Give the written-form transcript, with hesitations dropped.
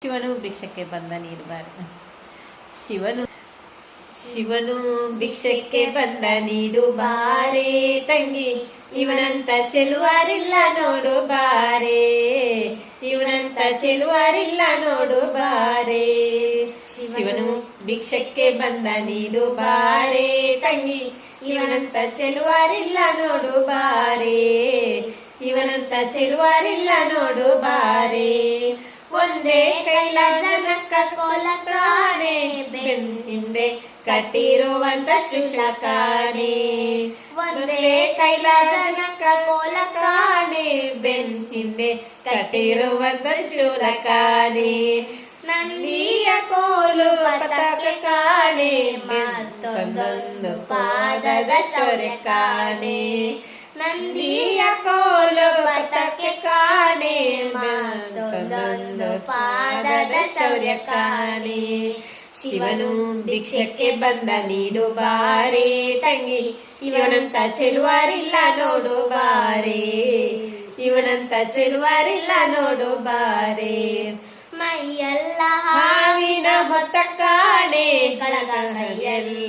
ಶಿವನು ಭಿಕ್ಷಕ್ಕೆ ಬಂದ ನೀಡುಬಾರೆ. ಶಿವನು ಭಿಕ್ಷಕ್ಕೆ ಬಂದ ನೀಡು ಬಾರೆ ತಂಗಿ, ಇವನಂತ ಚೆಲುವರಿಲ್ಲ ನೋಡು ಬಾರೆ, ಇವನಂತ ಚೆಲುವರಿಲ್ಲ ನೋಡು ಬಾರೆ. ಶಿವನು ಭಿಕ್ಷಕ್ಕೆ ಬಂದ ನೀಡು ಬಾರೆ ತಂಗಿ, ಇವನಂತ ಚೆಲುವರಿಲ್ಲ ನೋಡು ಬಾರೆ, ಇವನಂತ ಚೆಲುವರಿಲ್ಲ ನೋಡು ಬಾರೆ. ಒಂದೇ ಕೈಲ ಜನಕ್ಕ ಕೋಲ ಕಾಣೆ, ಬೆನ್ ಹಿಂದೆ ಕಟ್ಟಿರುವಂತ ಶೂಲ ಕಾಣೆ. ಒಂದೇ ಕೈಲ ಜನಕ್ಕ ಕೋಲ ಕಾಣೆ, ಬೆನ್ ಹಿಂದೆ ಕಟ್ಟಿರುವಂತ ಶೂಲ ಕಾಣೆ. ನಂದಿಯ ಕೋಲು ಪತಾಕೆ ಕಾಣೆ, ಮತ್ತೊಂದೊಂದು ಪಾದದ ಶೌರ್ಯ ಕಾಣೆ. ನಂದಿಯ ಕೋಲು ಪತಾಕೆ ಕಾಣೆ, ಮತ್ತೊಂದೊಂದು ಪಾದದ ಶೌರ್ಯ ಕಾಣೆ. ಶಿವನು ಭಿಕ್ಷಕ್ಕೆ ಬಂದ ನೀಡು ಬಾರೆ ತಂಗಿ, ಇವನಂತ ಚೆಲುವರಿಲ್ಲ ನೋಡು ಬಾರೆ, ಇವನಂತ ಚೆಲುವರಿಲ್ಲ ನೋಡು ಬಾರೆ. ಮೈಯೆಲ್ಲ ಹಾವಿನ ಹೊತ್ತ ಕಾಣೆ, ಕಳಗ ಕೈಯೆಲ್ಲ